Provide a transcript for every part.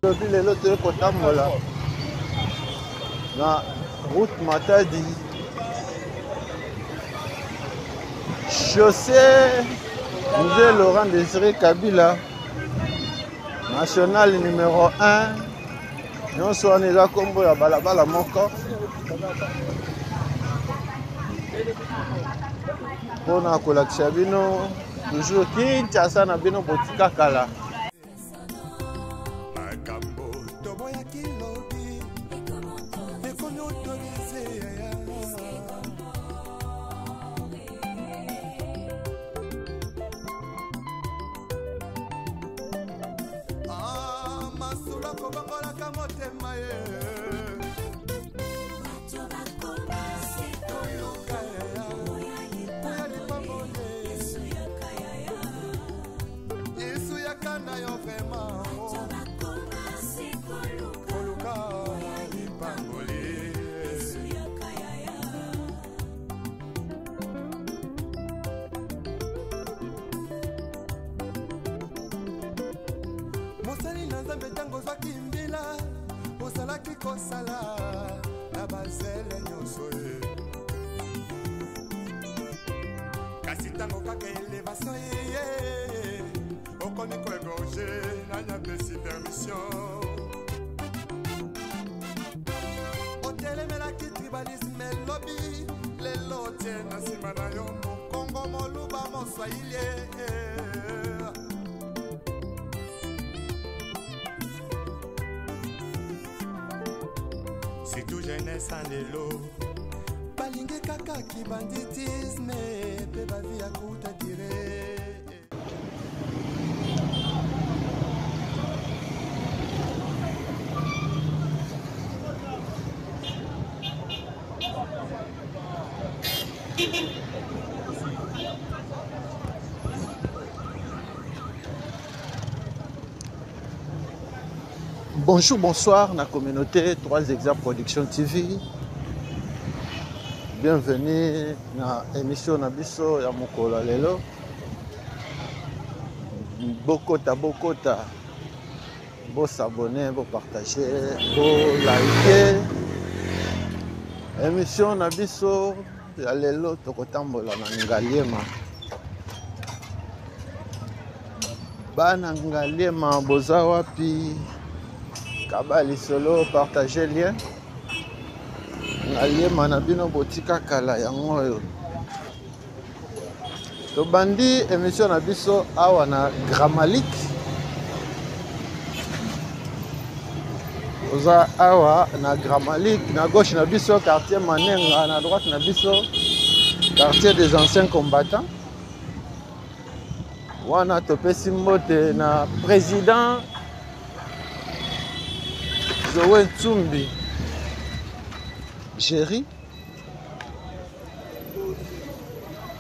Lobi lelo te kotambola na route Matadi chaussée Musée Laurent Désiré Kabila national numéro 1 nyonso wana eza kombo ya balabala moko mpona kolakisa bino toujours Kinshasa na bino botika kala. Mosali na nzambe tango zwaki mbila osalaki kosala na bazele nyonso ye kasi ntango kaka elevation ye okomi koegorge nani apesi permission otelemelaki tribalisme elobi lelo tie na nsima na yo mokongo moluba moswahili c'est tout jeunesse en lelo balingi kaka kibanditisme pe bavi ya kuta dire. Bonjour, bonsoir, la communauté 3 Exemples Production TV. Bienvenue dans l'émission Nabiso ya Mokolo Lelo. Bokota, bo s'abonner, bo partager, bo liker. Émission Nabiso ya Lelo tokotambola na Ngaliema. Bana Ngaliema boza wapi? Kabali solo partager lien Ngaliema na bino botika kala yango oyo tobandi émission na biso awa na Grand Malik oza awa na Grand Malik na gauche na biso quartier Manenga na droite na biso quartier des anciens combattants wana topesi mbote na président Zoé Tsumbi Jerry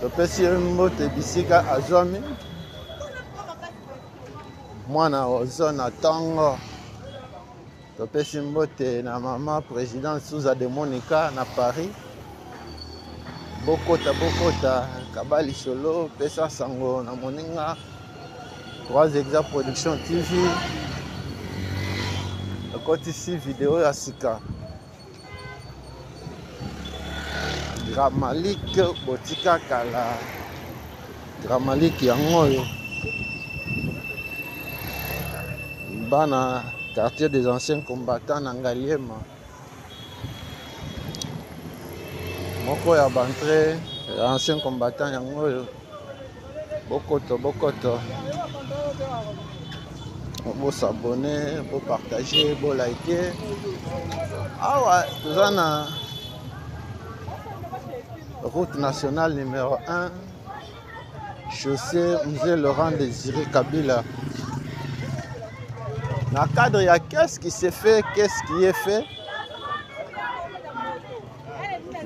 topesi mbote bisika azwami mwana ozo na tongo topesi mbote na mama président Souza de Monica na Paris bokota kabali solo pesa sango na moninga 3 Exemples Production TV. Kotisi vidéo ya sika Grand Malik botika kala Grand Malik yango oyo bana quartier des anciens combattants na Ngaliema moko ya bantre anciens combattants yango oyo bokoto Bo s'abonner, bo partager, bo liker. Ah ouais, nous avons route nationale numéro 1, chaussée Musée Laurent Désiré Kabila. Dans le cadre, il y a qu'est-ce qui s'est fait, qu'est-ce qui est fait.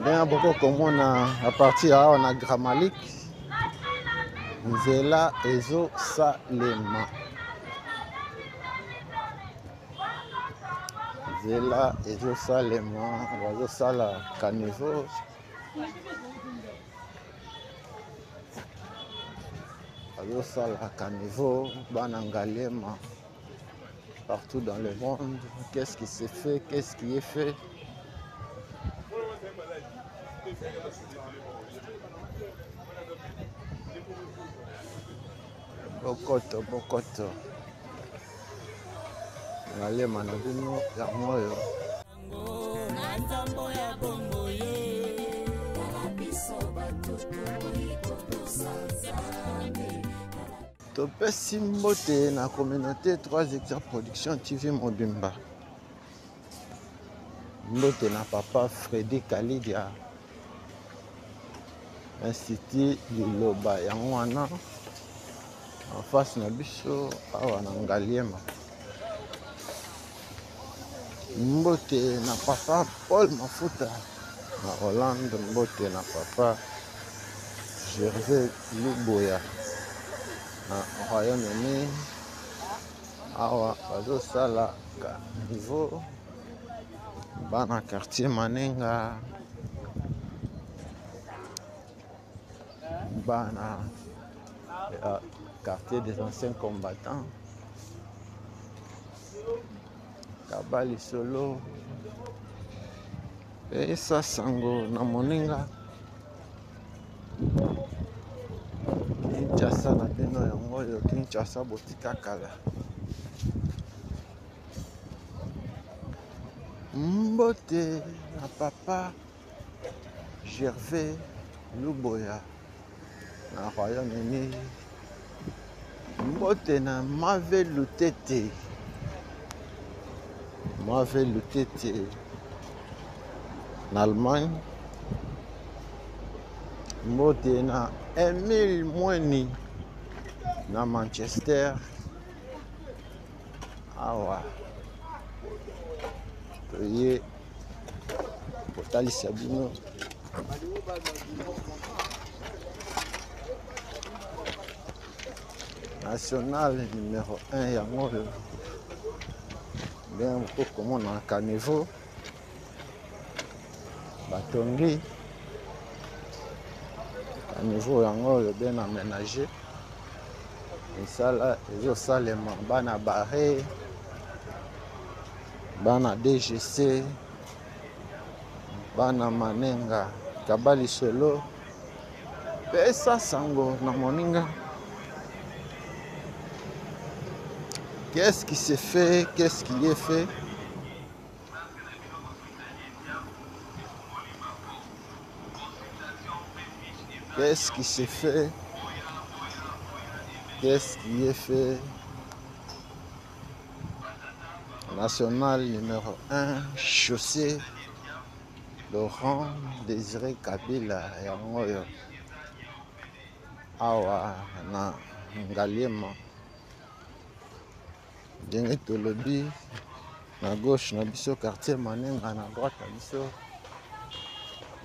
Bien beaucoup comme on a à partir on a Grand Malik, Nzela Ezo Salema. Nzela Ezo Salema, Ezo Sala Caniveau. Ezo Sala Caniveau, Bana Ngaliema. partout dans le monde. Qu'est-ce qui s'est fait, qu'est-ce qui est fait. Bokoto, bokoto. Ngalema na bino ya moyo. Topesi mbote na communauté 3 hectares production TV Mobimba. Mbote na papa Freddy Kalidia. Institut Liloba yango wana en face na biso awa na Ngaliema. Mbote na papa Paul Mafuta na Hollande. Mbote na papa Gervais Luboya na Royaume-Uni. Awa bazosala ka niveau bana quartier Manenga, bana quartier des anciens combattants, Kabali Solo, et ça sango na Moninga. Kinshasa na bino yango yo Kinshasa botika kala. Mbote na papa Gervais Luboya na Royaume-Uni. Mbote na Mave Lutete. Mave Lutete na Allemagne. Mbote na Emile Mweni na Manchester. Awa toye kotalisa bino national numéro 1 yango bien kokomona caniveau batongi caniveau yango bien aménagé. Misala ezosalema bana barre bana DGC bana Manenga Kabali Solo pesa sango na Moninga. Qu'est-ce qui s'est fait, qu'est-ce qui est fait? Qu'est-ce qui s'est fait, qu'est-ce qui est fait? National numéro 1, chaussée Laurent Désiré Kabila yango yo awa na Ngaliema. Ndenge tolobi na gauche na biso quartier Manenga, na droite na biso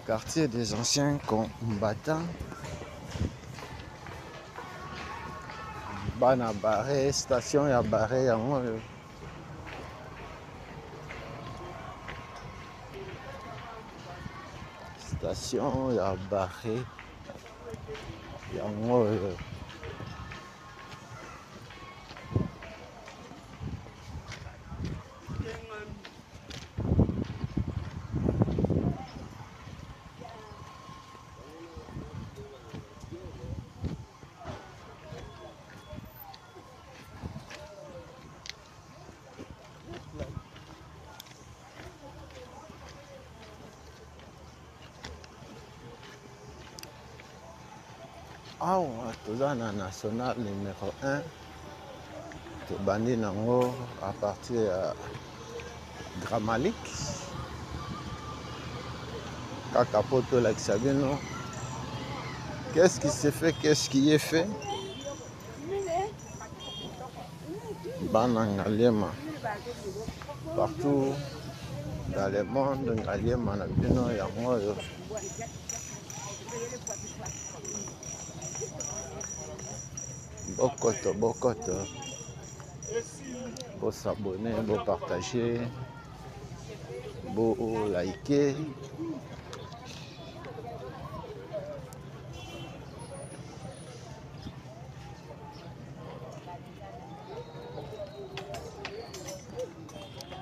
quartier des anciens combattants. Bana barre station ya barre yango yo. Station ya barre yango yo. Awa toza na national numéro 1 tobandi nango à partir ya Grand Malik kaka po tolakisa bino qu'est-ce qui s'est fait, qu'est-ce qui est fait. Bana Ngaliema partout dans le monde. Ngaliema na bino yango yo. Bokoto, bokoto. Beau s'abonner, beau partager, beau liker.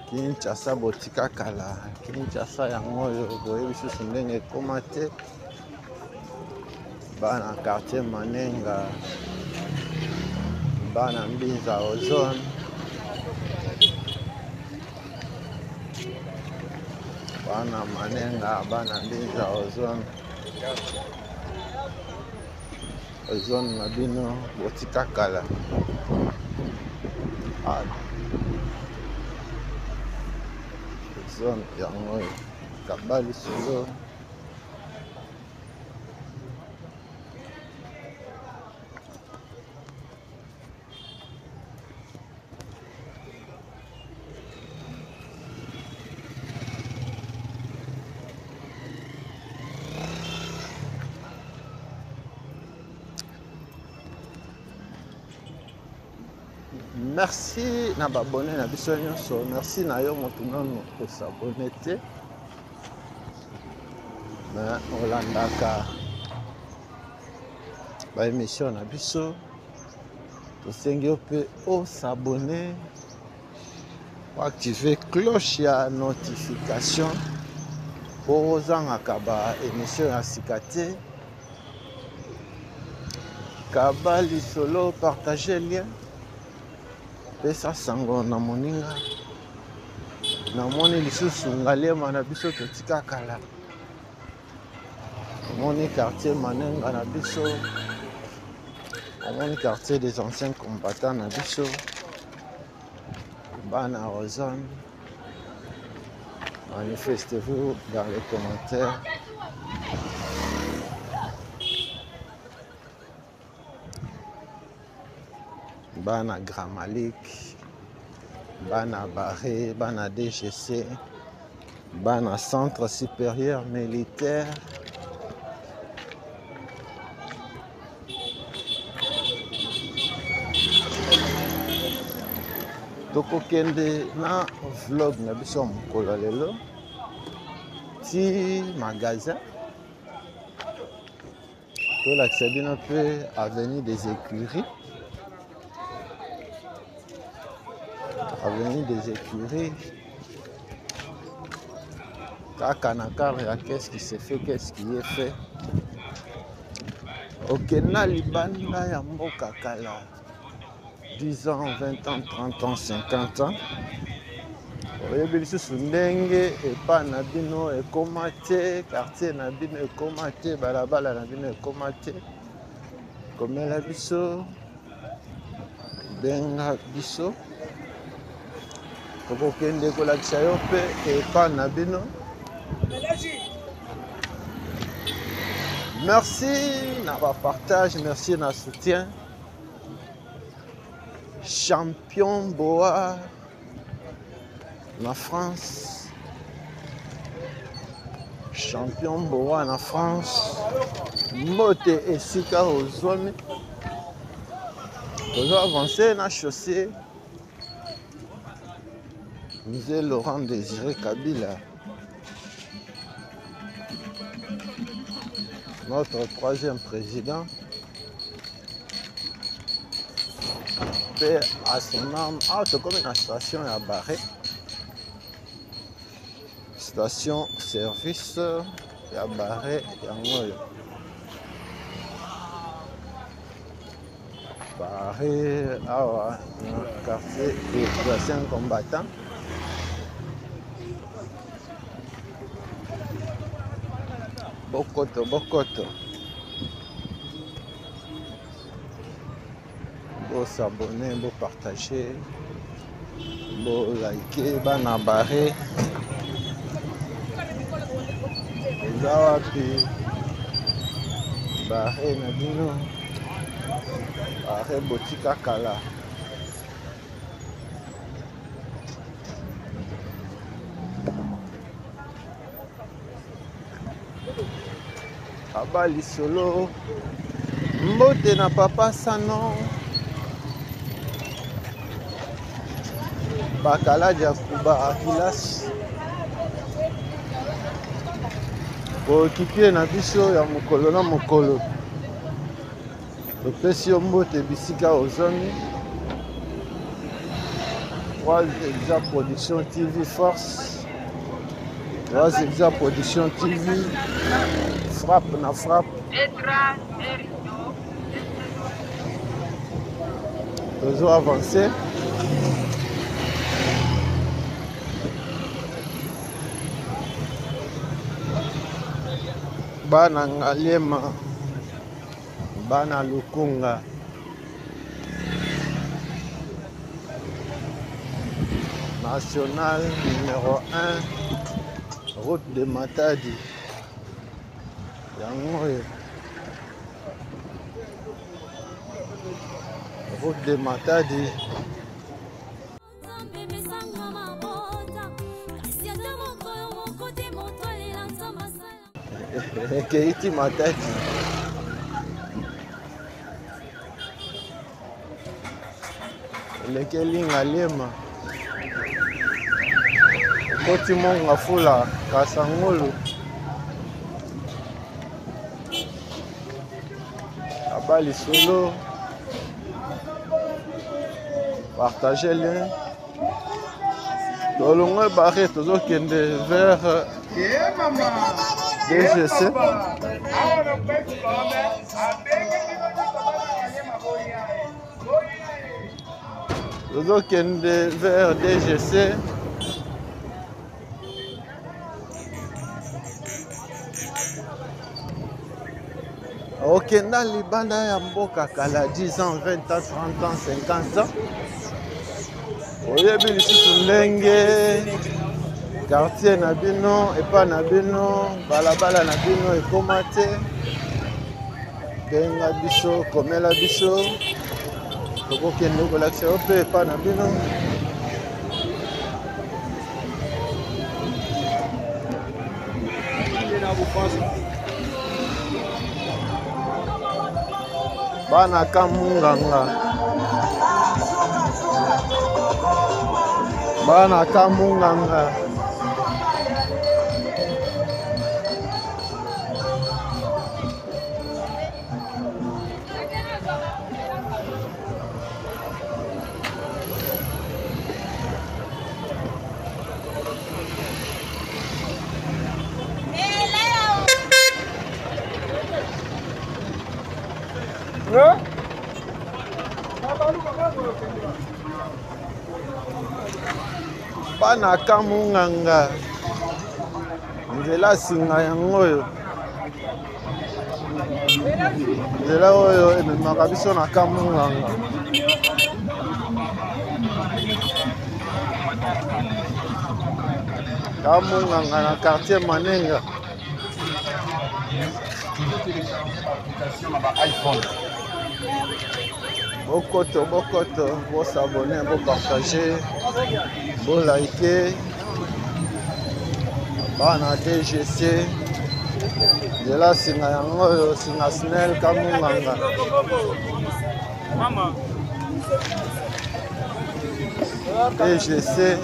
Kinshasa botika kala. Kinshasa yango oyo boyebi susu ndenge ekoma te. Bana quartier Manenga. Bana Mbinza Ozone. Bana Manenga, bana Mbinza Ozone. Ozone na bino botika kala. Zone yango oyo Kabali Solo. Merci na babone na biso nyonso. Merci na yo moto nano osabone te. Na olandaka ba émission na biso. Tosengi yo pe osabone. Activer cloche ya notification. Pour ozangaka ba émission ya sikate. Kabali Solo, partager lien. Pesa sango na moninga. Na moni lisusu ngalema na biso totika kala. Moni quartier Manenga na biso. Moni quartier des anciens combattants na biso. Bana Ozone. Manifestez-vous dans les commentaires. Bana Grand Malik, Bana Barré, Bana DGC, Bana Centre Supérieur Militaire. Toko kende na vlog na biso mokolo lelo. Ti magasin. Tolakisa bino pe avenue des Écuries. Avenue des Écuries. Kakanakar, qu'est-ce qui s'est fait, qu'est-ce qui est fait. Ok, na libanda ya mboka kala. 10 ans, 20 ans, 30 ans, 50 ans. Oyebi lisusu ndenge epa na bino ekoma te, quartier na bino ekoma te, balabala na bino ekoma te. Komela biso, benga biso. Kokokende kolakisa yo pe epa na bino. Merci na ba partage, merci na soutien. Champion Boa na France. Champion Boa na France. Mote esika ozoni. Tozo avancer na chaussée. Musée Laurent Désiré Kabila. Notre troisième président. Paix à son âme. Ah, c'est comme une station à Barré. Station service à Barré. Barré, ah ouais, quartier des anciens combattants. Bokoto, Bokoto. Beau s'abonner, beau partager, beau liker, bana barré. Ezawapi barré na bino. Barré botika kala. Kabali Solo. Mbote na papa Sano. Bakala Jakuba Akilas. Kokikie na biso ya mokolo na mokolo. Topesi yo mbote bisika ozoni. 3 Exa Production TV Force. 3 Exa Production TV. Frappe na frappe. Toujours avancé. Bana Ngalema. Bana Lukunga. National numéro 1, route de Matadi. Yangoye. Route de Matadi. Keiti Matadi. Lekeli Ngalema. Koti monga fula Kasangulu. Abali solo. Partagez-le. Tolongo barré toujours kende vers DGC. Toujours kende vers DGC. Ok, dans Libanda ya mboka kala 10 ans, 20 ans, 30 ans, 50 ans. Oyebi lisusu ndenge quartier na bino epa na bino balabala na bino ekoma te. Benga biso komela biso tokokende kolakisa yo mpe epa na bino. Bana Kamunganga. Bana Kamunganga. Bana Kamunganga. Nzela singa yango oyo. Nzela oyo ememaka biso na Kamunganga. Kamunganga na quartier Manenga. Bokoto, vous s'abonner, vous partager, vous liker. Bana DGC. De là, singa yango, singa Snell Kamunganga. DGC.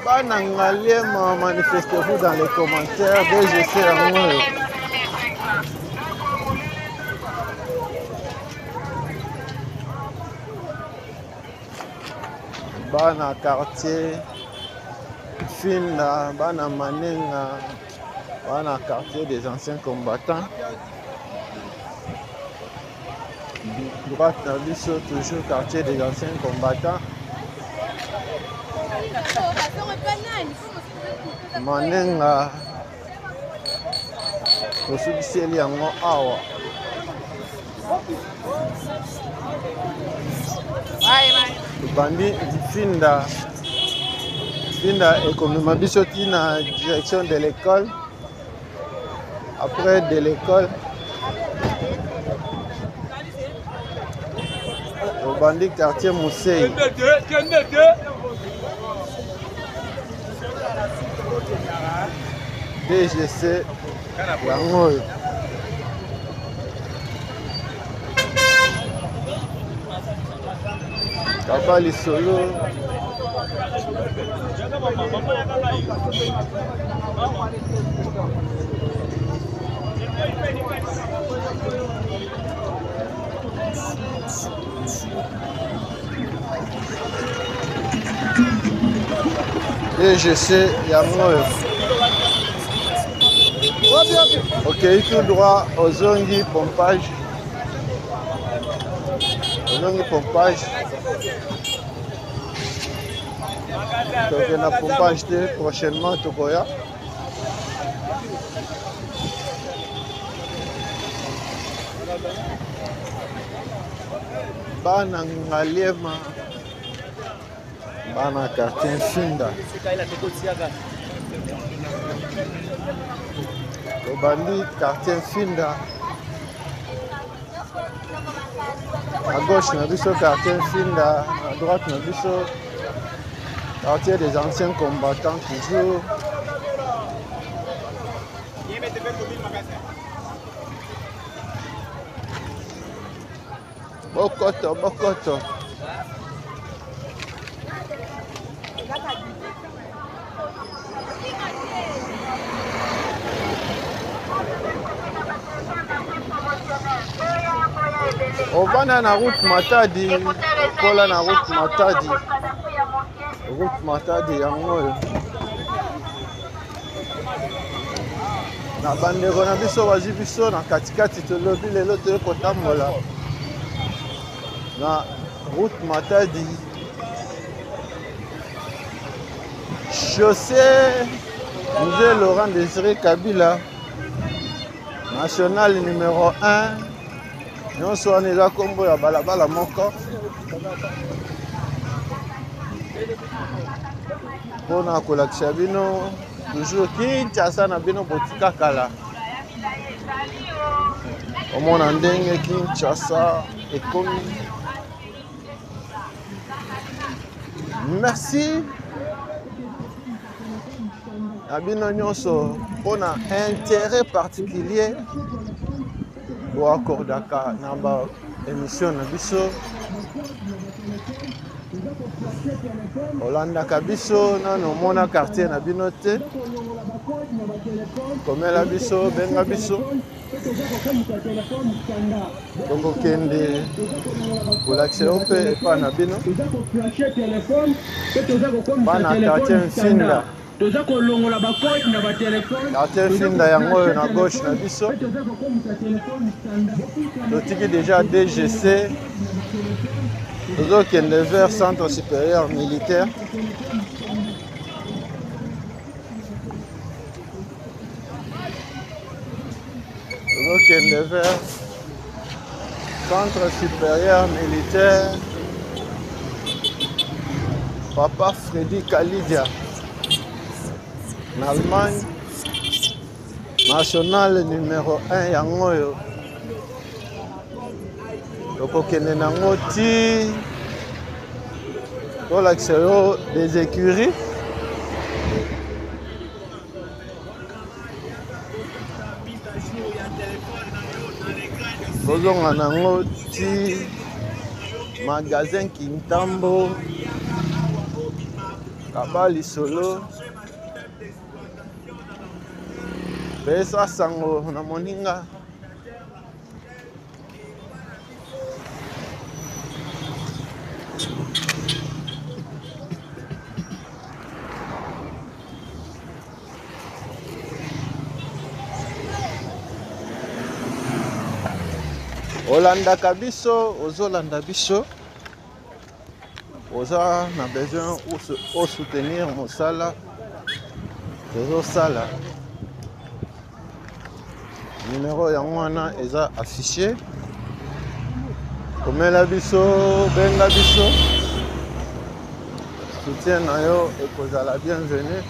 Bana Ngalema, manifestez-vous dans les commentaires. DGC yango. Bana quartier Finda, Bana Manenga, Bana quartier des anciens combattants. Droite à biso, toujours quartier des anciens combattants. Manenga tosukiseli yango awa. Bandi Finda. Finda ekomema biso tina direction de l'école. Après de l'école, au Bandi quartier Mousseï. DGC yango. Kabali Solo. DGC Yangoyo. Ok, tout droit aux Zongi pompage. Aux Zongi pompage. Donc on a pompage prochainement Tokoya. Bana Ngaliema. Bana quartier Finda. Obandi quartier Finda. À gauche, on a vu ce quartier Finda. À droite, on a vu ce quartier des anciens combattants toujours. Bokoto, Bokoto. On va dans la route Matadi, on va dans la route Matadi. Route Matadi, yangoyo. Na bandeko na biso bazi biso na katikati tolobi lelo te kotambola. Na route Matadi. Chaussée Musée Laurent Désiré Kabila. National numéro 1. Nous sommes là comme la balabala moko. Pour na kolakisa bino toujours Kinshasa na bino botika kala. Omona ndenge Kinshasa ekomi. Merci. Abino nyonso pona intérêt particulier pour accordaka na ba émission na biso Olanda Kabiso na no mona quartier na bino te komela biso benga biso Kongo kende kolakse ope epa na bino bana quartier Finda quartier Finda yango na gauche na biso totiki déjà DGC tozokende vers centre supérieur militaire tozokende vers centre supérieur militaire Papa Freddy Kalidia en Allemagne national numéro 1 yangoyo tokokende nango ti tolakisa yo des écuries tozonga nango ti magasin Kintambo Kabali Solo pesa sango na moninga Olanda Kabiso, ozolanda biso oza na besoin ou soutenir mosala tozosala numéro yango wana eza affiché komela biso benga biso soutien na yo ekozala bienvenu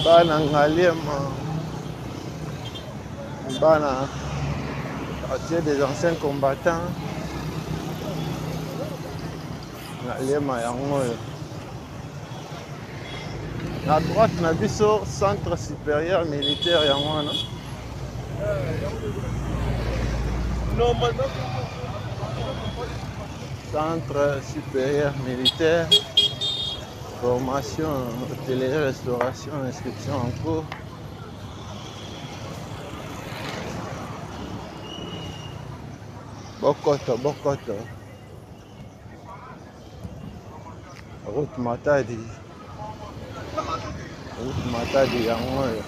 bana Ngaliema bana quartier des anciens combattants na lema yango oyo. À droite, na biso centre supérieur militaire yango wana. Centre supérieur militaire, formation, hôtellerie, restauration, inscription en cours. Bokoto, Bokoto. Route Matadi. Route Matadi yango oyo.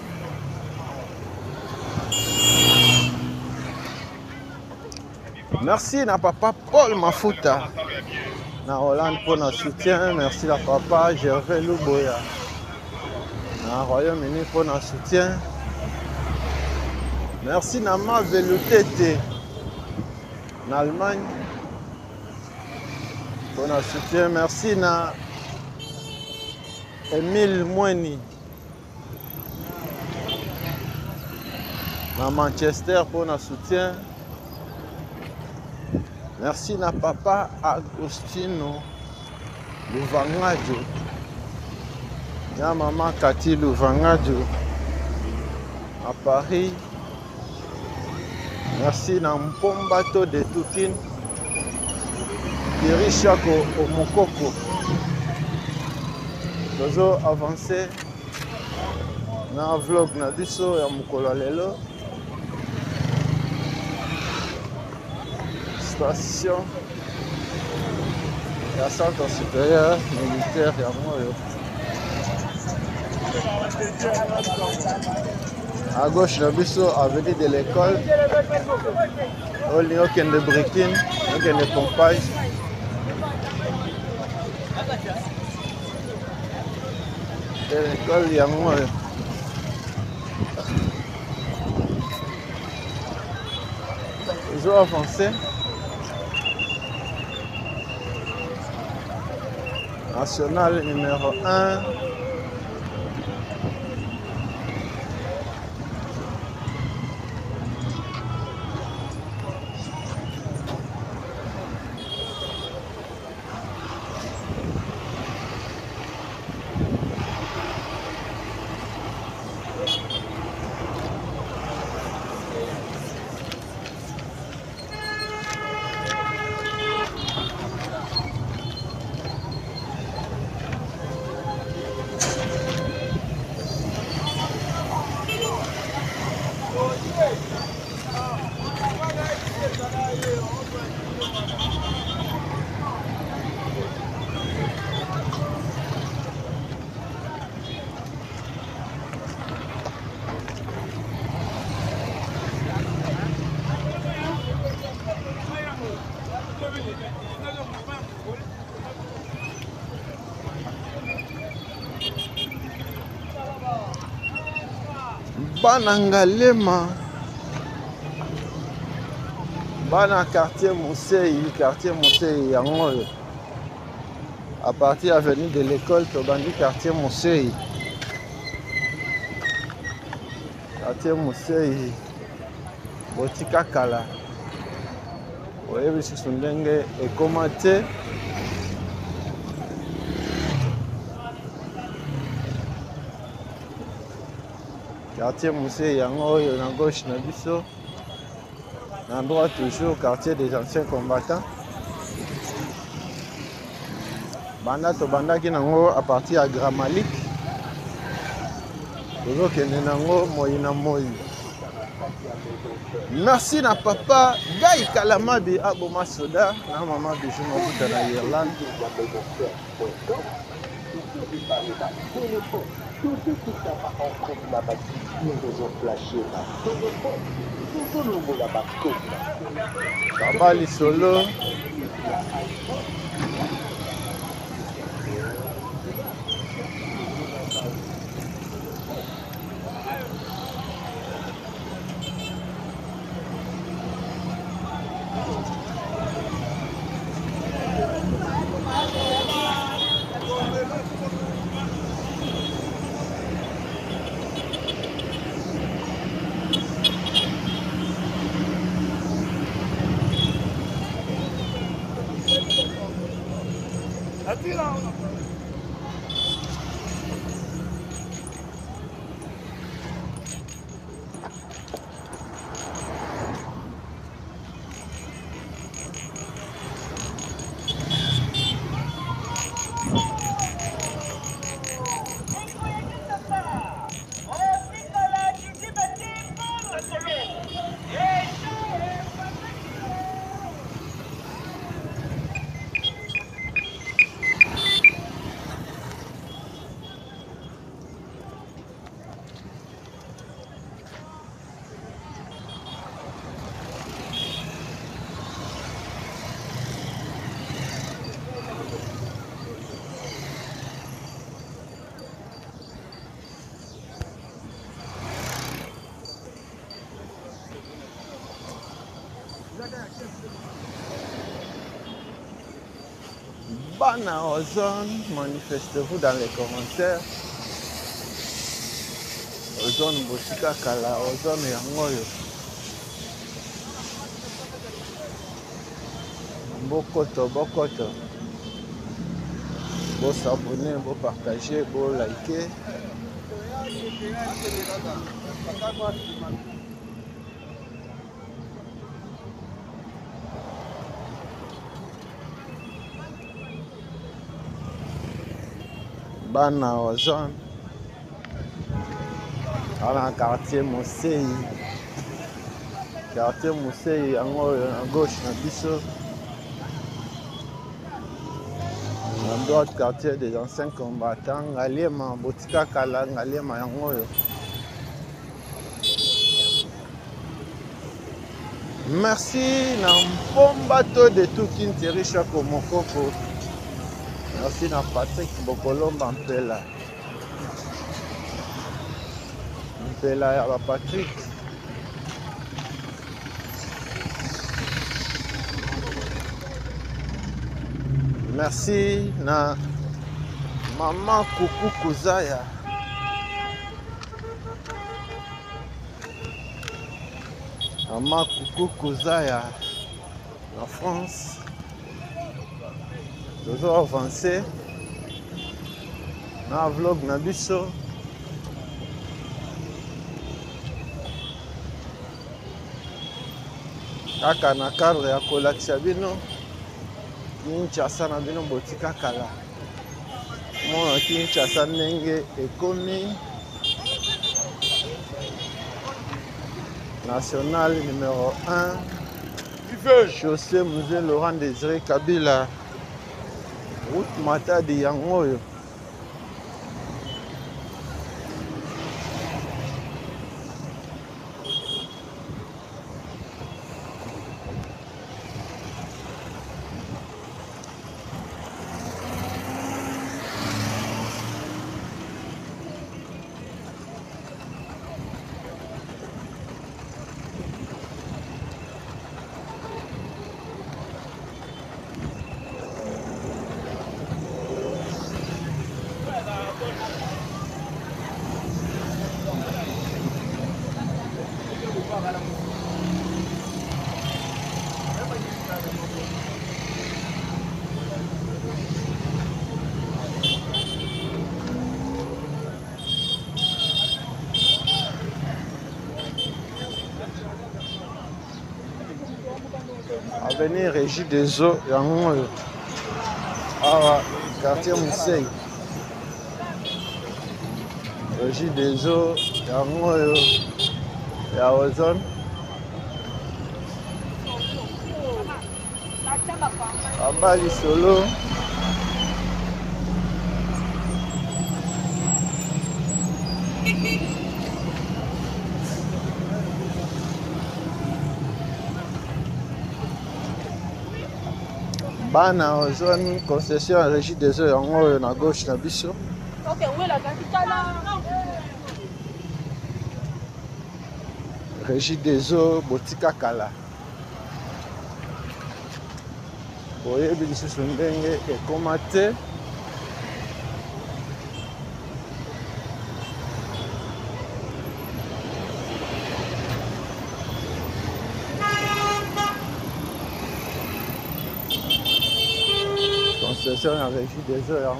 Merci na papa Paul Mafuta. Na Hollande pour notre soutien. Merci na papa Gervais Luboya. Na Royaume-Uni pour notre soutien. Merci na ma Velutete. En Allemagne pour notre soutien. Merci na Emile Mweni. Na Manchester pour notre soutien. Merci na papa Agostino Luvangadio. Na maman Cathy Luvangadio à Paris. Merci na Mpombato de Tukine. Thierry Chako Omokoko. Toujours avancé na vlog na biso ya mokolo lelo. Station ya centre supérieur militaire ya moyo. À gauche na biso avenue de l'école. Oli okende Brikin, okende Pompage. De l'école ya moyo. Toujours avancé. National numéro 1. Bana Ngalema. Bana quartier Mousseï yango oyo. À partir avenue de l'école tobandi quartier Mousseï. Quartier Mousseï. Botika kala. Oyebi susu ndenge ekoma te. Quartier Mousseï yango oyo na gauche na biso. À droite toujours quartier des anciens combattants. Banda to banda ki nango à partir à Gramalik. Toujours kende nango moyi na moyi. Merci na papa Guy Kalamadi Aboma Soda na maman Bijou Mafuta na Irlande. Baba Lisolo. Bana Ozone, manifestez-vous dans les commentaires. Ozone Botika Kala, Ozone Yangoyo. Bokoto, Bokoto. Bon s'abonner, bon partager, bon liker. Bana Ozone. Dans le quartier Mosei. Quartier Mosei, à gauche, à Bisso. À droite, quartier des anciens combattants. Ngaliema, Botika Kala, Ngaliema Yangoyo. Merci, Nampombato de tout Kinteri Chako Mokoko. Merci na Patrick Bokolomba Mpela. Mpela ya Patrick. Merci na Maman Coucou Kouzaya. Maman Coucou Kouzaya en France. Toujours avancé. Na vlog na biso. Kaka na cadre ya kolakisa bino. Kinshasa na bino Botika Kala. Mona Kinshasa ndenge ekomi national numéro 1. Chaussée Musée Laurent Désiré Kabila. Route Matadi Yangoyo. Avenue Régie des Eaux, Yangoyo. Ah, quartier Mosei. Régie des Eaux, Yangoyo. Ya Ozone. Abali Solo. Bana Ozone, concession Régie des Eaux, Yangoyo na gauche na biso. Régie des Eaux, Botika Kala. Boyebi lisusu ndenge ekoma te. personne a régi des heures.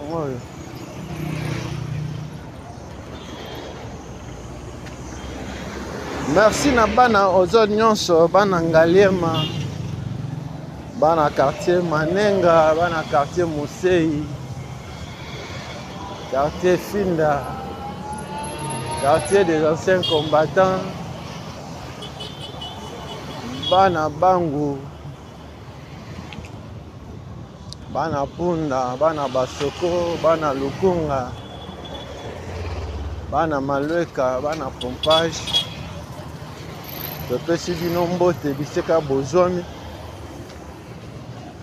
Merci na bana ozo nyonso bana Ngaliema bana quartier Manenga bana quartier Musei quartier Finda quartier des anciens combattants bana Bangu bana Punda bana Basoko bana Lukunga bana Malweka bana Pompage topesi bino mbote bisika bozwami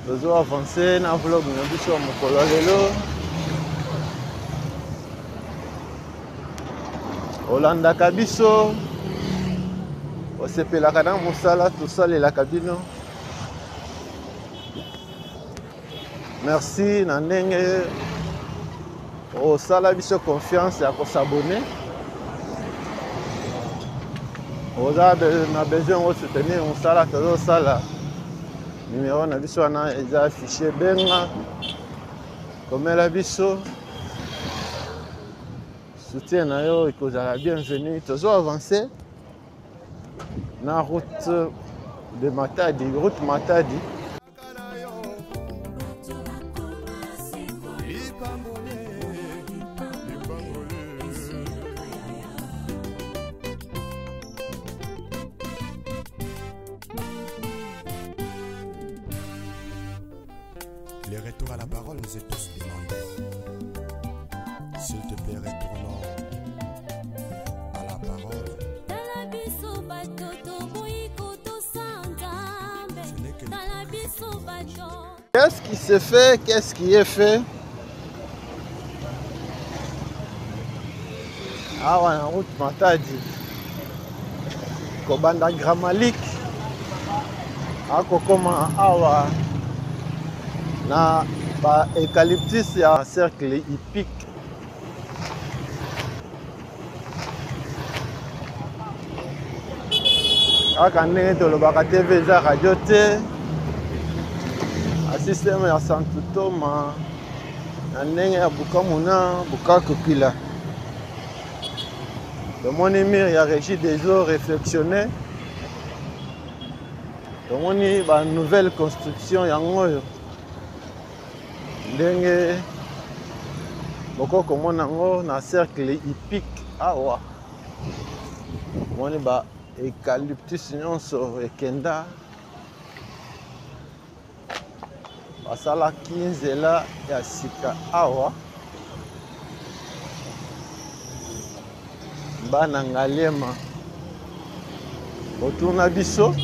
tozo avancer na vlog na biso ya mokolo lelo olandaka biso osepelaka na mosala tosalelaka bino merci na ndenge osala biso confiance ya kosabone oza na besoin de soutenir mosala tozosala numéro na biso wana eza affiché benga komela biso soutien na yo ekozala bienvenu tozo avancer na route de Matadi route Matadi Les retours à la parole nous est tous demandés. S'il te plaît, retournons à la parole. Qu'est-ce qui se fait? Qu'est-ce qui est fait? Ah ouais, en route Matadi. Kobanda Gramalik. Akokoma awa. Na ba eucalyptus ya cercle hippique. Aka ndenge tolobaka TV eza radio te. A système ya Santo Toma. Na ndenge ya Bukamuna, Bukakopila. Tomoni mur ya régie des eaux réflexionné. Tomoni ba nouvelle construction yango oyo. Ndenge boko komona ngo na cercle hippique awa moni ba eucalyptus nyonso ekenda basala 15 la ya sika awa bana Ngaliema otuna biso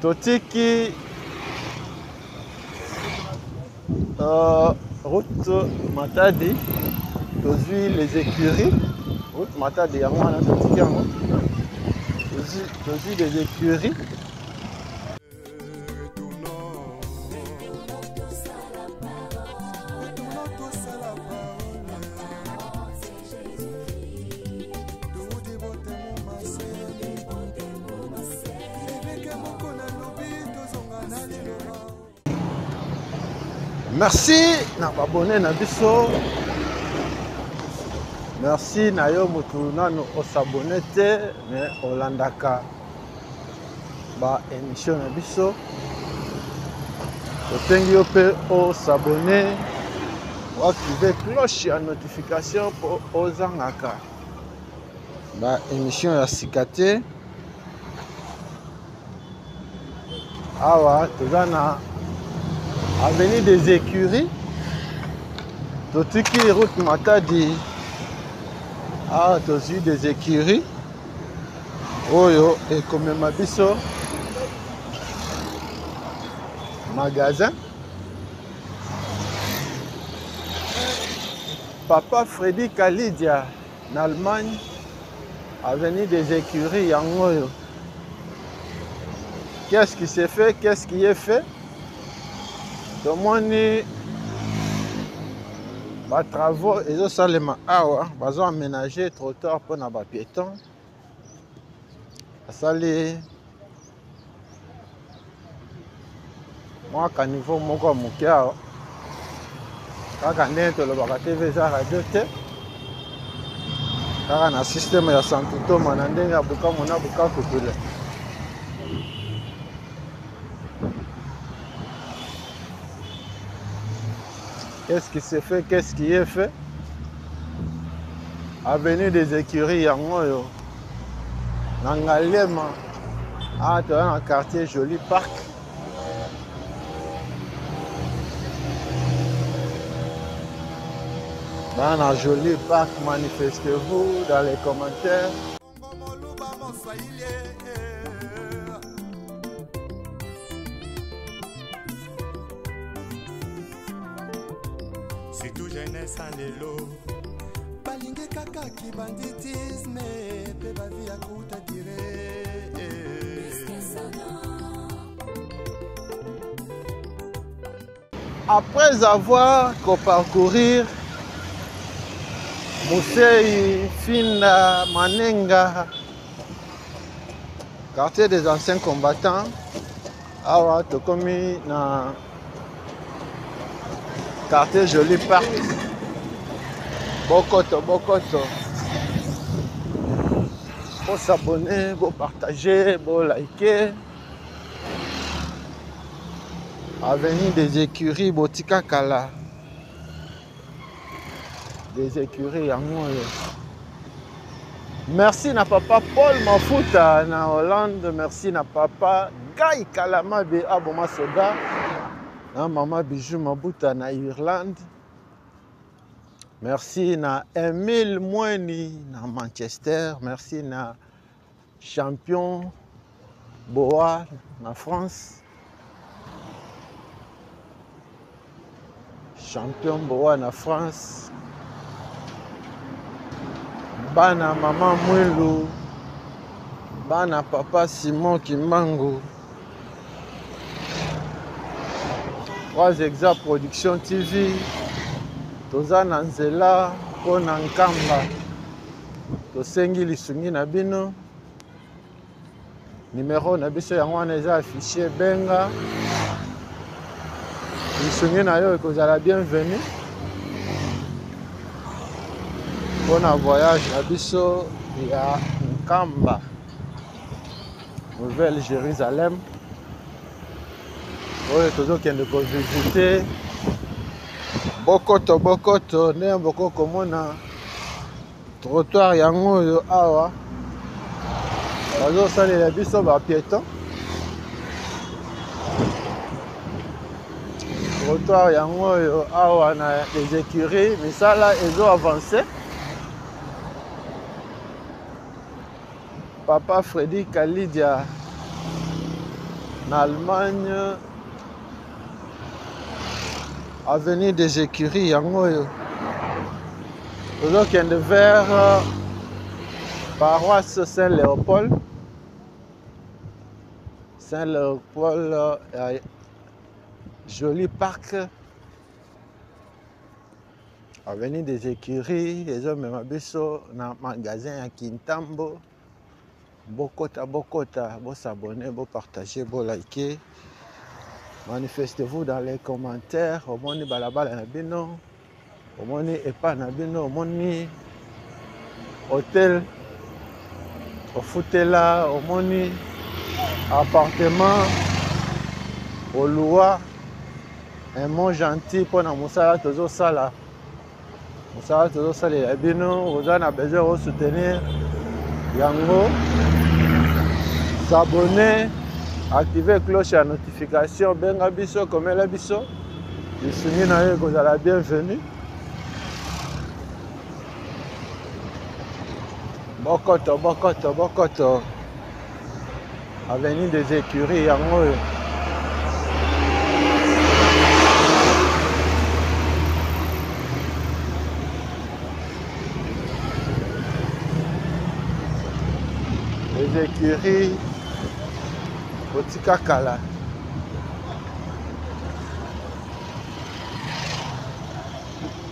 totiki route Matadi tozwi les écuries route Matadi yango wana totiki yango tozwi les écuries merci na abonné na biso merci na yo mutu nano osabone te mais olandaka ba émission na biso totengi yo pe osabone oactive cloche ya notification po ozangaka ba émission ya sika te awa toza na avenue des Écuries, totiki route Matadi, ah tozi des Écuries, oyo ekomema biso magasin. Papa Freddy Kalidia, en Allemagne, avenue des Écuries, yango oyo. Qu'est-ce qui s'est fait? Qu'est-ce qui est fait? Tout le monde est travaux et ça salema awa bazo aménager trottoir pour na ba piéton. Asali moi ka niveau moko moke awa kaka ndenge tolobaka TV eza radio te kaka na système ya santutoma na ndenge ya bukamu na bukakutule. Qu'est-ce qui s'est fait? Qu'est-ce qui est fait? Avenue des Écuries yango na Ngalema dans le quartier Joli Parc. Dans un Joli Parc, manifestez-vous dans les commentaires. C'est tout jeunesse en élo. Balingue kaka qui banditisme. Pe ba vie à coûte tiré. Après avoir parcouru Mousseï, Finda, Manenga, quartier des anciens combattants, awa tokomi na quartier Joli Parc. Bokoto. Pour s'abonner, pour partager, pour liker. Avenue des Écuries, Botika Kala. Des Écuries, merci na papa Paul Mafuta na Hollande. Merci na papa Guy Kalamabe Aboma Soda. Na maman Bijou Mabuta na Irlande. Merci na Emile Mweni na Manchester. Merci na Champion Boa na France. Champion Boa na France. Bana maman Mwilu. Bana papa Simon Kimbangu. 3 Exa Production TV. Toza na nzela po na nkamba. Tosengi lisungi na bino. Numéro na biso yango wana eza affiché benga. Lisungi na yo ekozala bienvenue. Pour un voyage na biso ya nkamba. Nouvelle Jérusalem. Oyo tozokende ko visiter Bokoto nde boko komona trottoir yango oyo awa bazosalela biso ba piéton. Trottoir yango oyo awa na les Écuries misala ezo avancer. Papa Freddy Kalidia en Allemagne. Avenue des Écuries, yango. Donc, vers paroisse Saint-Léopold. Saint-Léopold, Joli Parc. Avenue des Écuries, les hommes mabiso dans magasin à Kintambo. Bokota, vous s'abonner, vous partager, vous liker. Manifestez-vous dans les commentaires. Au moni balabala na bino, au moni epa na bino, au moni hôtel, au foutela, au moni appartement, au loua, un mot gentil pour na musala tozo sala. Musala tozo sala ya bino, vous en avez besoin de soutenir yango. S'abonner. Activez cloche à notification, benga biso, komela biso. Lisuni na yo kozala bienvenue. Bokoto. Avenue des Écuries, yango. Les Écuries. botika kala.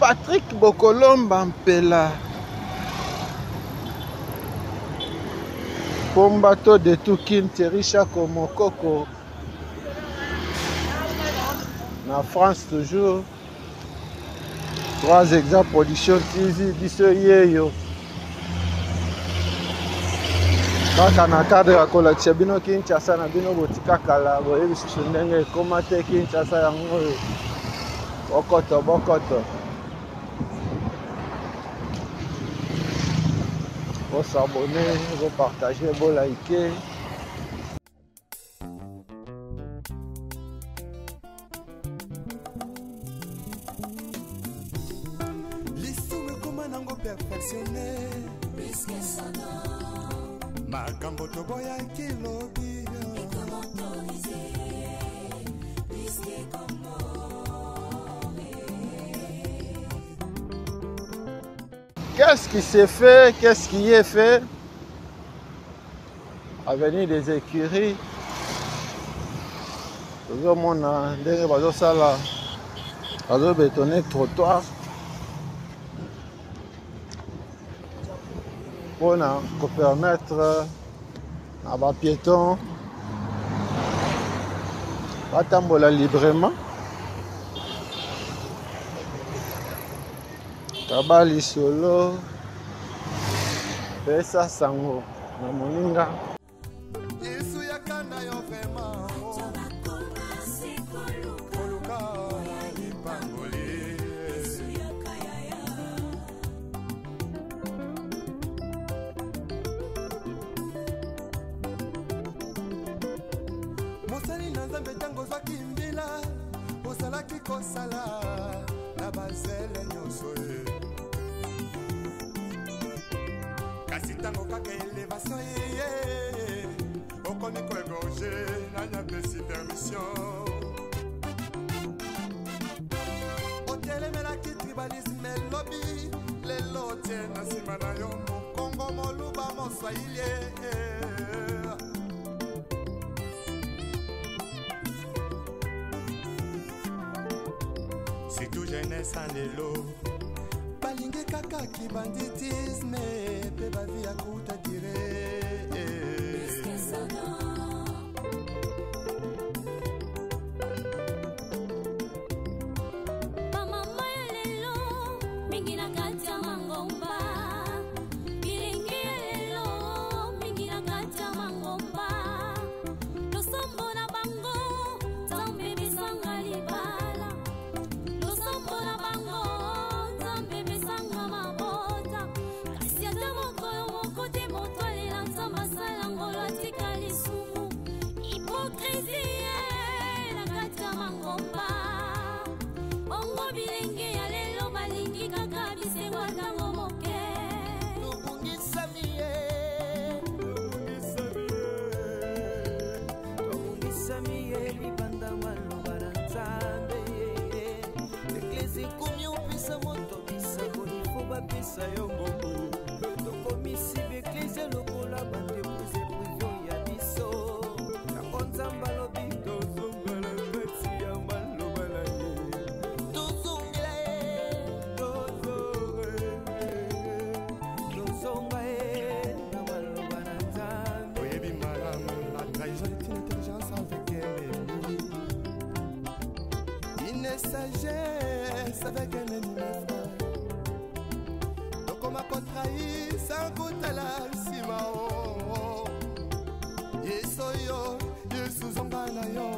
Patrick Bokolomba Mpela Pombato de Tukin Terisha Komokoko na France toujours 3 exemples production Tizi biso yeyo kaka na cadre ya kolakisa bino Kinshasa na bino botika kala boyebi susu ndenge ekoma te Kinshasa yango oyo bokoto Vous s'abonner, vous partager, vous liker. L'histoire me commande en perfectionné. Ma gambo to boya kilobi. Qu'est-ce qui s'est fait? Qu'est-ce qui est fait? Avenir des écuries. Toujours mon ndenge bazosala bazobétonner trottoir pour permettre à bas piétons batambola librement. Kabali solo pesa sango na moninga Yesu yakana yo vraiment koluka lipangoli mosali na nzambe tango zwaki mbila osalaki kosala na bazele nyonso kasi tango kaka elevation yeye okomi koegorge nanyapesi permission otelemelaki tribalisme elobi lelo tie na nsima na yo mokongo moluba moswahili surtout jeunesse en lelo balingi kaka kibanditisme pe bavi ya kuta dire Mama lelo mingi na kati ya mangomba bilingi lelo mingi na kati ya mangomba losombo na bango zambe bisanga libala losombo na bango zambe bisanga mabota kasi ata mokolo moko te moto alela nzamba sala ngolo atika lisumu hipokrisie na kati ya mangomba ongo bilenge ya lelo balingi kaka bisengo ntango moke tobungisami ye libanda maloba na nzambe eklesi komi opesa moto bisango ifo bapesa yo mbongo tokomisi beklesi lokola bandepuse privio ya biso yango nzambe alobi tozongala kati ya maloba na ye tozongela tozonga na maloba na nzambe oyebi malamu la trahison est une intelligence avec ennemi une sagesse avec un ennemi frère tokoma kotrahi sans kotala nsima o yesu oyo yesu zonga na yo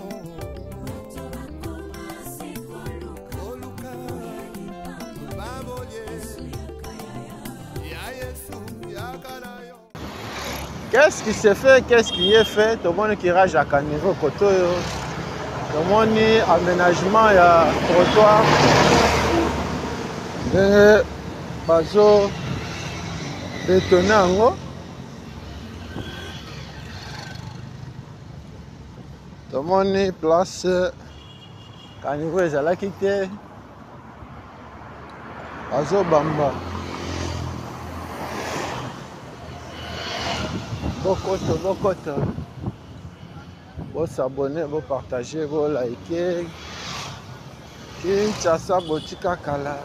koluka babolie ya yesu yakana yo. Qu'est-ce qui s'est fait? Qu'est-ce qui est fait? Tout le monde qui rage à Caniveau Kotoyo. Tout le monde aménagement ya trottoir. Et bazo bétonné en haut. Tout le monde place Caniveau ezalaki te. Bazo bamba. Bokoto. Vous s'abonner, vous partager, vous liker. Kinshasa botika kala.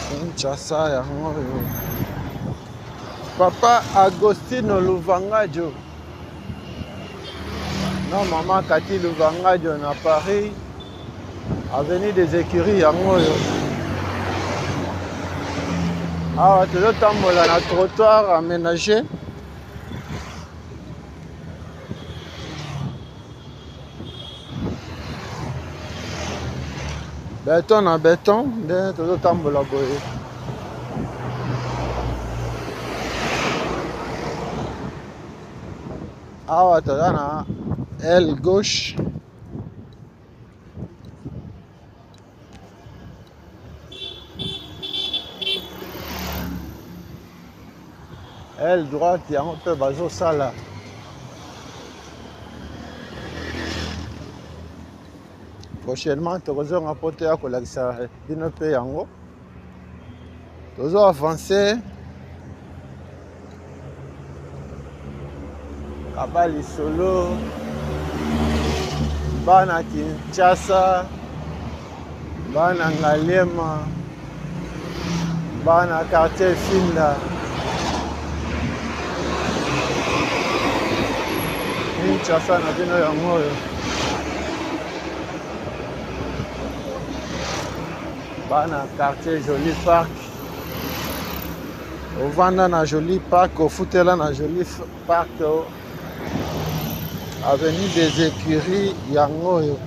Kinshasa yango yo. Papa Agostino Luvangadio. Non, maman Cathy Luvangadio na Paris. Avenue des Écuries yango yo. Ah, tu dois tambola na trottoir aménagé. Béton na béton, tu dois tambola boye. Ah, tu dois na aile gauche. Aile droite, il y a un peu bazo sala. Prochainement, tu vas apporter à collection d'une paix yango. Tu vas avancer. Kabali solo. Bana Kinshasa. Bana Ngaliema. Bana quartier Finda. Kinshasa na bino yango yo. Bana quartier Joli Park. Au vanda na Joli Park, au footela na Joli Park. Avenue des Écuries yango yo.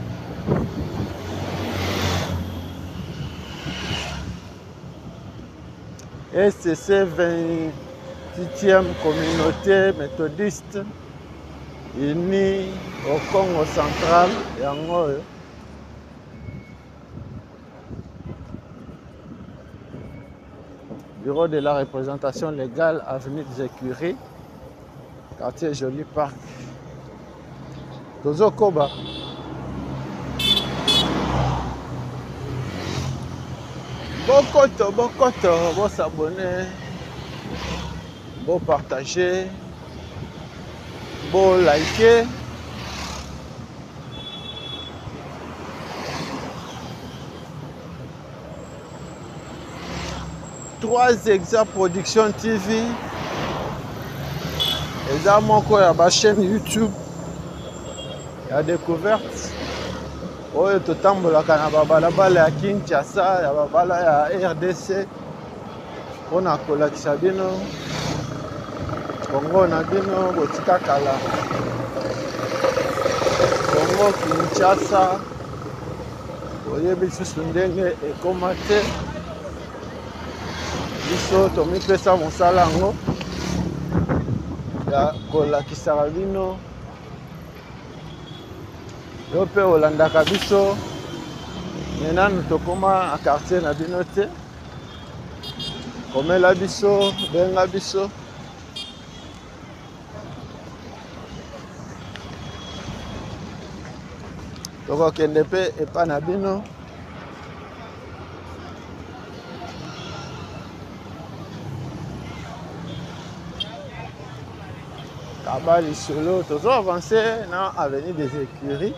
SCC 28e communauté méthodiste unie au Congo central yango yo. Bureau de la représentation légale, avenue des Écuries, quartier Joli Park. Tozo Koba. Bokoto, bon s'abonner, bon partager, bon liker. Trois Exa Production TV. Et là, mon quoi, à ma chaîne YouTube. Il y a découverte. Oh, tout le temps, il y a Kinshasa, il y a RDC. On a collé Sabino. Congo, on a Bino, Botika Kala. Congo, Kinshasa. Il y a des choses et commenter. Biso tomipesa mosala yango ya kolakisa bino yo mpe olandaka biso menanu tokoma a quartier na bino te komela biso benga biso tokokende mpe epa na bino. Kabali solo, tous avancé dans l'avenue des Écuries.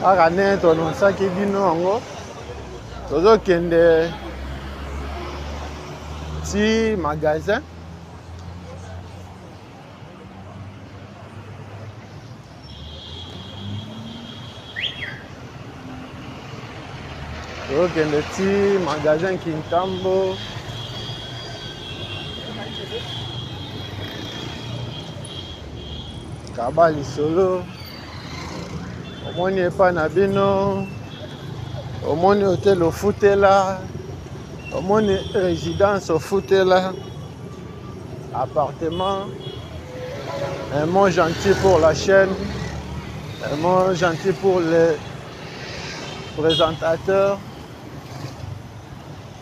Arané, ton nom, ça qui dit non, tous kende petit magasin. Tous kende petit magasin Kintambo. Kabali solo. Omoni epa na bino. Omoni hôtel au Foutela. Omoni résidence au Foutela. Appartement. Un mot gentil pour la chaîne. Un mot gentil pour les présentateurs.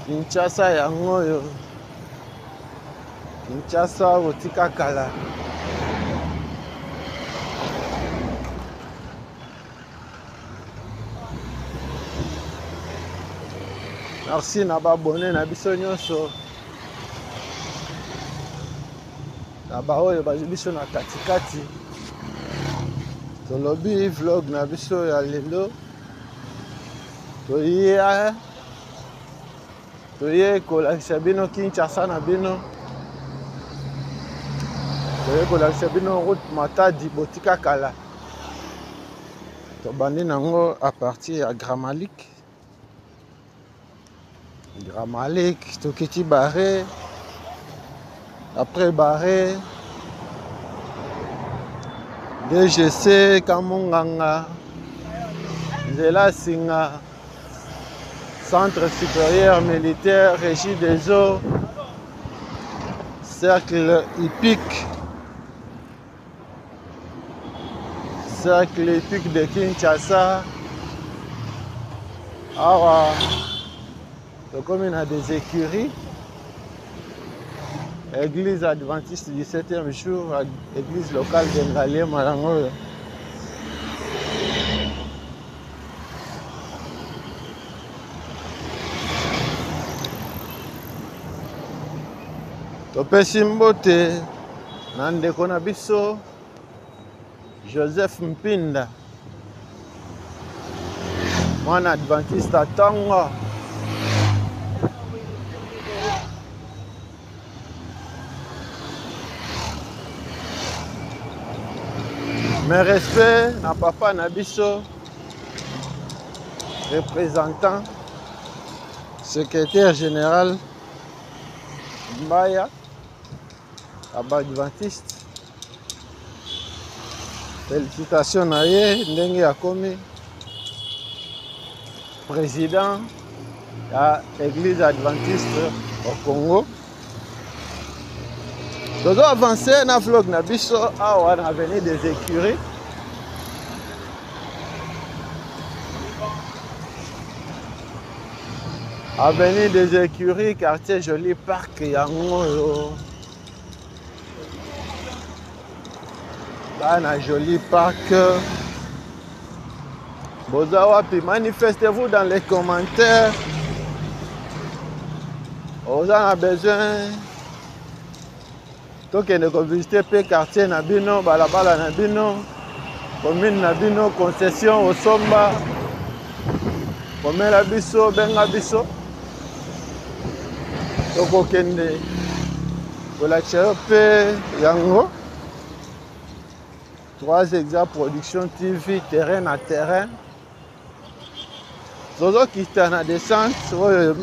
Kinshasa yango yo. Kinshasa botika kala. Merci na ba abonné na biso nyonso. na baoyo bazwi biso na katikati. Tolobi vlog na biso ya lelo. Toye kolakisa bino Kinshasa na bino. Toye kolakisa bino route Matadi Botika Kala. Tobandi nango à partir ya Grand Malik. Grand Malik, tokiti Barré. Après Barré, DGC, Kamonganga, Nzela Singa, Centre supérieur militaire, Régie des eaux, Cercle hippique, Cercle hippique de Kinshasa. Awa, comme il a des écuries. Église adventiste du 7e jour, église locale de Ngalie Marango. Topesi mbote na ndeko na biso Joseph Mpinda, mwana adventiste atango. Mes respects na papa Nabiso, représentant, secrétaire général Mbaya, Abba Adventiste. Félicitations à ye, ndenge ya komi, président de l'église adventiste au Congo. Nous avons avancé dans le vlog Nabiso, on a venu des écuries. Avenue des écuries, quartier Joli Parc, Yango. Dans un joli parc. Bozawapi, manifestez-vous dans les commentaires. Vous avez besoin. Donc, nous avons visité le quartier Nabino, Balabala Nabino, commune Nabino, concession au Somba, commune Labiso, Bengabiso. Donc, nous avons la Tchéopé, Yango. 3 exemples production TV, terrain à terrain. Zozo qui est en descente,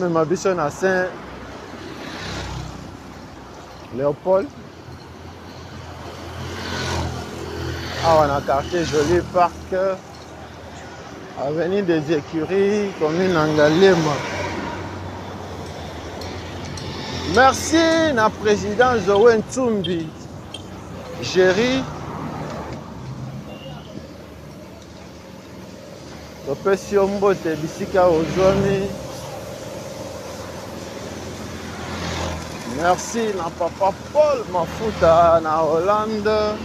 même à Bisson à Saint-Léopold. On a quartier Joli Parc, avenue des Écuries, commune Angalema. Merci à président Zowen Tsumbi, Géry. Topesio Mbote Bisika Ozoni. Merci à papa Paul Mafuta na Hollande.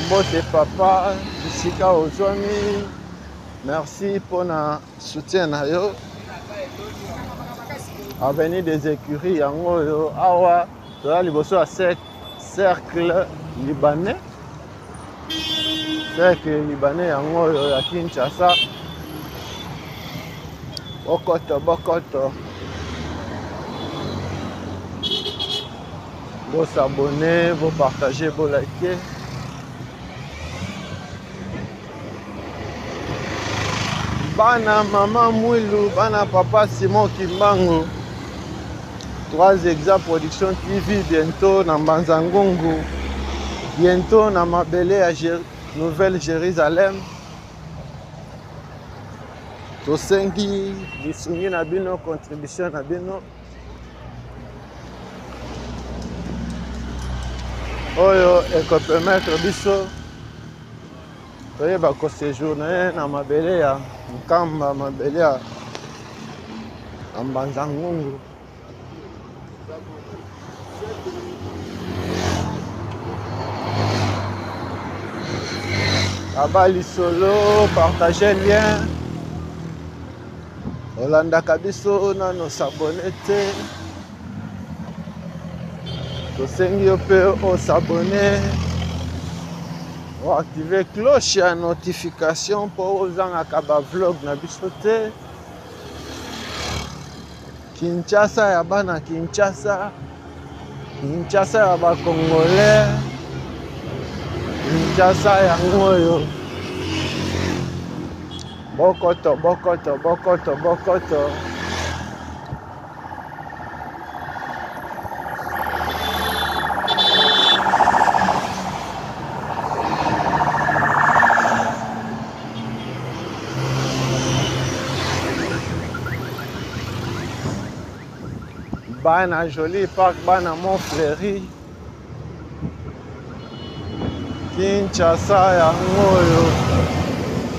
Mbote papa Bisika Ozoni. Merci pour le soutien na yo. Avenue des Écuries yango yo awa tola liboso à cercle libanais. Cercle libanais yango yo ya Kinshasa. Bokoto. Vous s'abonner, vous partager, vous liker. Bana maman Mouilou, bana papa Simon Kimbangu. 3 exemples production TV bientôt dans Banzangongo. Bientôt dans Mabele à Nouvelle Jérusalem. Tosengi, Bisungi Nabino, contribution Nabino. Oyo ekopermettre biso toyeba ko séjourner na mabele ya Nkamba, mabele ya Mbanzangungu. Abali solo, partagez lien. Olanda kabiso na nos abonnés. tosengi yo mpe osabone oactive cloche ya notification mpo ozangaka bavlog na biso te. Kinshasa ya bana Kinshasa, Kinshasa ya bakongolais, Kinshasa yango oyo. Bokoto, bokoto, bokoto, bokoto. Bana Joli Park, bana Montfleury, Kinshasa yango oyo.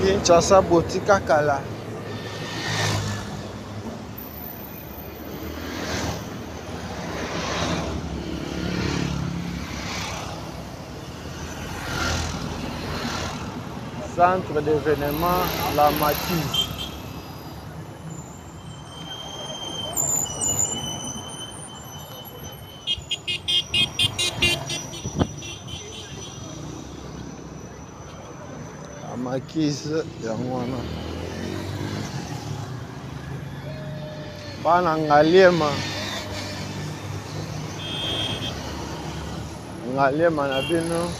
Kinshasa botika kala. Centre d'événement La Matisse. Makise yango wana bana Ngaliema na bino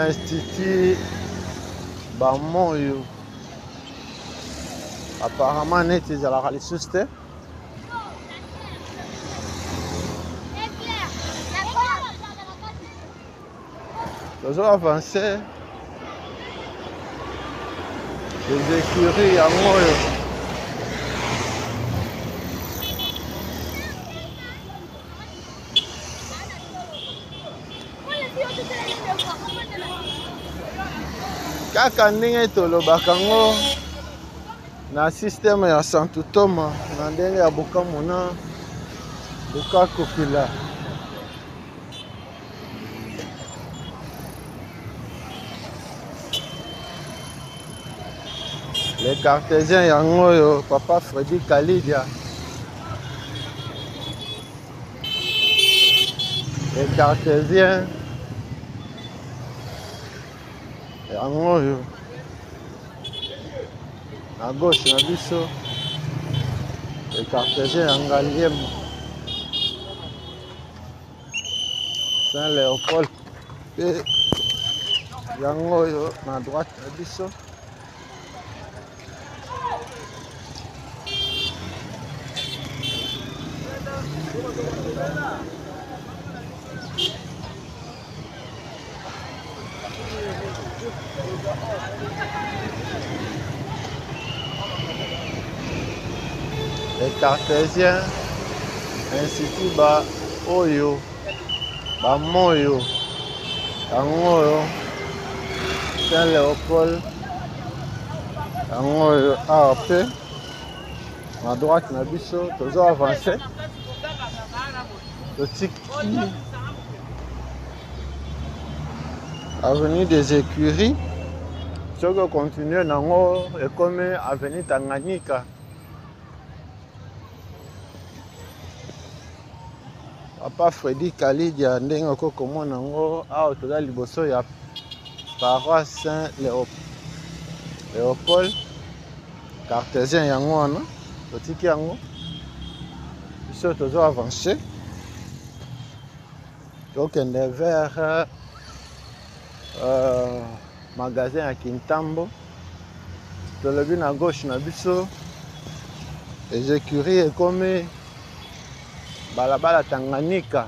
Institut Bamoyo apparemment neti ezalaka lisusu te. Tozo avancer les écuries yango oyo. Kaka ndenge tolobaka ngo na système ya Santo Toma na ndenge ya Bukamuna Bukakokila. Les cartésiens yango oyo papa Freddy Kalidia. Les cartésiens yango oyo à gauche na biso. Les cartésiens ya Ngaliema Saint-Léopold pe yango oyo na droite na biso. Les cartésiens Institut ba oyo Bamoyo yango oyo Saint-Léopold yango oyo AAP à droite na biso. Tozo avancer totiki avenue des Écuries. Soki continue nango ekomi avenue Tanganyika. Papa Freddy Kalidia ndenge okokomona nango awa toza liboso ya paroisse Saint-Léopold. Cartésien yango wana totiki yango biso tozo avancer tokende vers magasin ya Kintambo. Tolobi na gauche na biso les écuries ekomi balabala Tanganyika.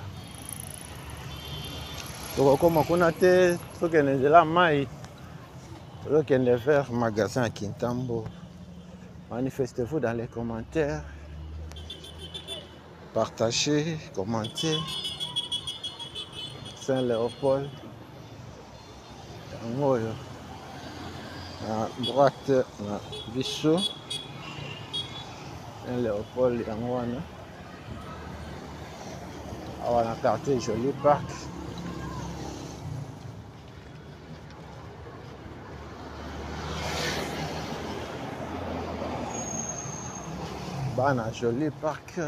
Tokokoma kuna te tokende nzela mai tokende vers magasin ya Kintambo. Manifestez-vous dans les commentaires, partagez, commentez. Saint-Léopold yango oyo à droite na biso. Saint-Léopold yango wana awa na quartier Joli Park. Bana Joli Park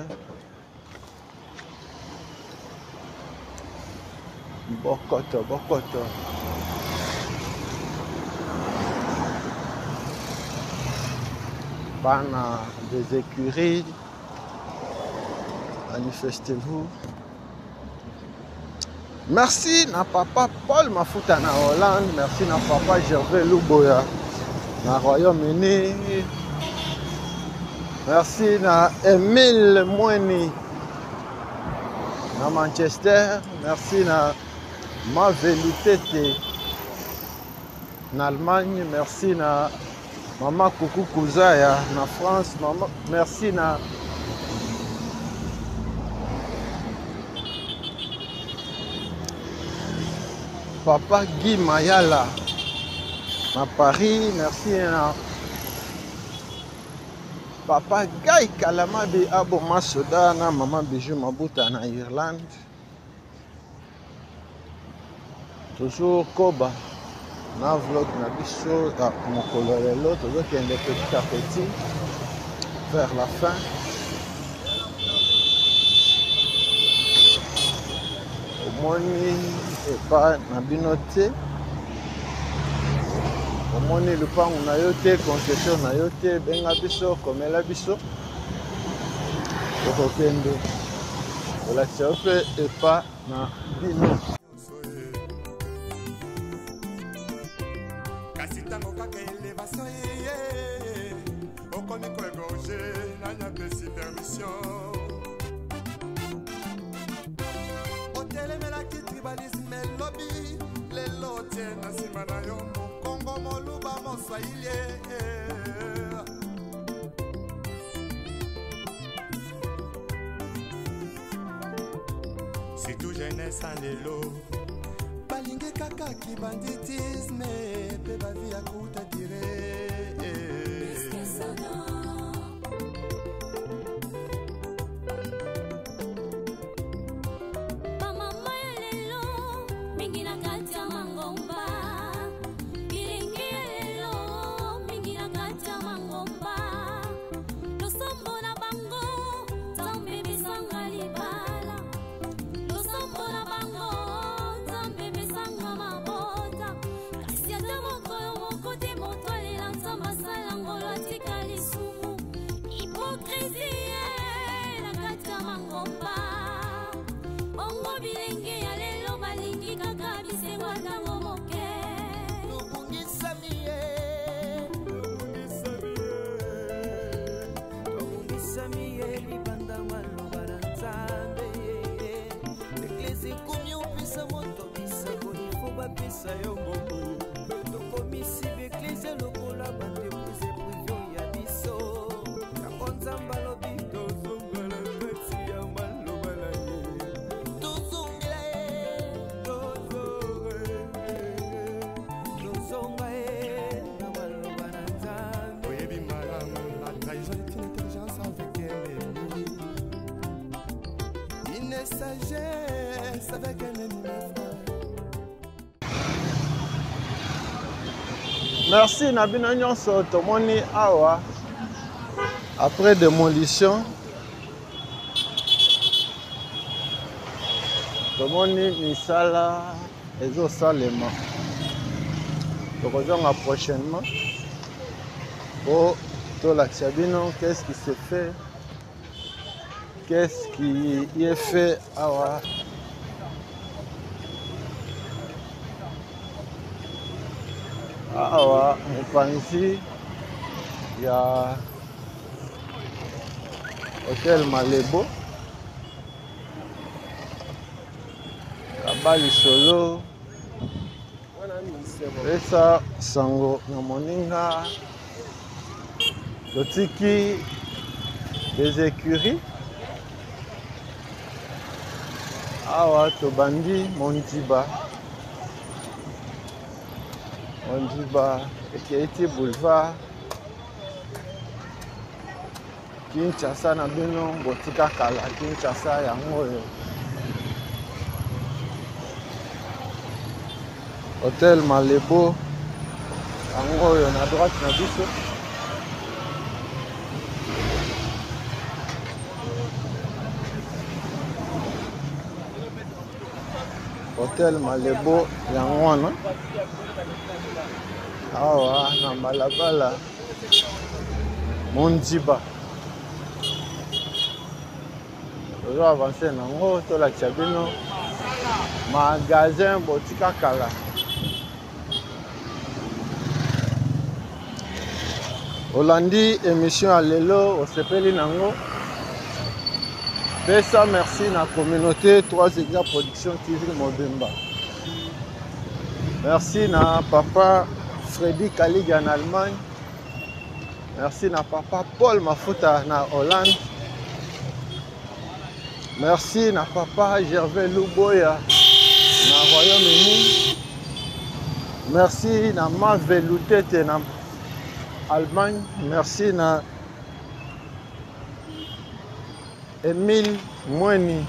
Bokoto, Bokoto. Bana des écuries, manifestez-vous. Merci na papa Paul Mafuta na Hollande, merci na papa Gervais Luboya na Royaume-Uni, merci na Emile Mweni na Manchester, merci na Mavelutete na Allemagne, merci na Maman Coucou Kouzaya na France, maman, merci na Papa Guy Mayala na Paris, merci na Papa Guy Kalamabi Abo Masoda na Maman Bijou Mabuta na Irlande. Toujours Koba na vlog na biso à mokolo lelo tozokende petit à petit vers la fin. Omoni epa na bino te, omoni lupango na yo te, concession na yo te, benga biso komela biso tokokende kolakisa yo mpe epa na bino. C'est tout jeunesse en l'élo. Balingue kaka qui banditisme, pe ba vie à kuta dire. Merci na bino nyonso tomoni awa après démolition tomoni misala ezosalema tokozonga prochainement po tolakisa bino qu'est-ce qui se fait, qu'est-ce qui y est fait awa. Awa mopanzi ya Hôtel Malebo Kabali Solo esa sango na moninga totiki des écuries awa tobandi Mondiba Ekiti Boulevard Kinshasa na bino botika kala Kinshasa yango oyo Hôtel Malebo yango oyo na droite na biso Hôtel Malebo yango wana awa na balabala Mondiba ozo avancer nango tolakisa bino magasin botika kala olandi émission ya lelo osepeli nango pesa merci na communauté 3 Exa Production TV Mobimba. Merci na papa Freddy Kaliga en Allemagne. Merci na papa Paul Mafuta na Hollande. Merci na papa Gervais Luboya na Royaume-Uni. Merci na Marve Lutete na Allemagne. Merci na Emile Mweni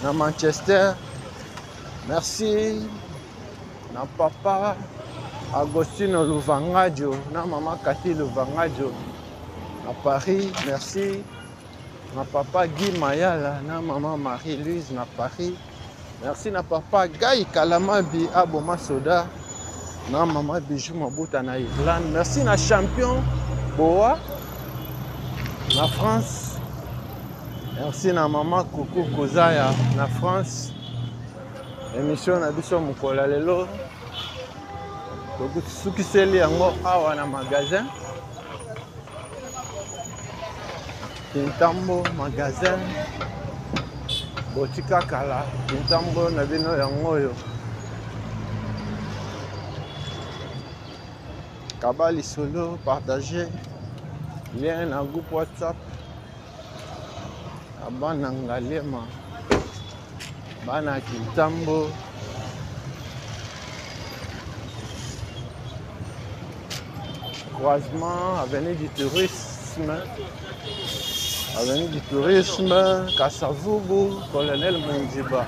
na Manchester. Merci na papa Agostino Luvangadio na mama Cathy Luvangadio à Paris. Merci na papa Guy Mayala na mama Marie-Louise na Paris. Merci na papa Guy Kalamabi Aboma Soda na mama Bijou Mabuta na Irlande. Merci na champion Boa na France. Merci na mama Coucou Kozaya na France. Émission na biso mukola lelo. Sukiseli yango awa na magasin. Kintambo magasin. Botika kala. Kintambo na bino yango yo. Kabali solo partager. Lien na groupe WhatsApp. Abana Ngalema Bana Kintambo croisement avenue du tourisme Kasavubu Colonel Mondiba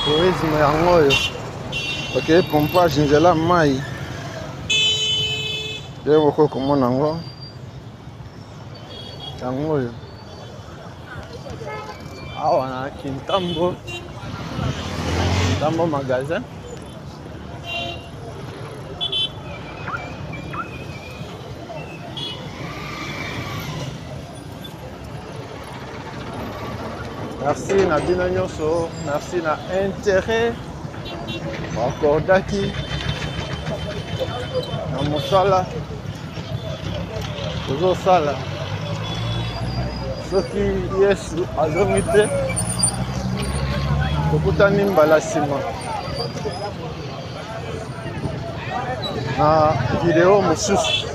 tourisme yango yo ok pompage nzela mai nde komona yango yango yo awa na Kintambo magasin. Merci na bino nyonso, merci na intérêt bakordaki na mosala tozosala soki Yesu azongi te tokutani mbala nsima na video mosusu.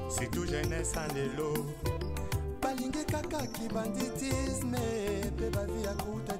C'est tout jeunesse en l'élo. Balingue kaka ki banditisme. Pe ba vie à kuta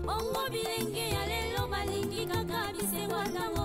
Ongo bilenge ya lelo balingi kaka bisengo tango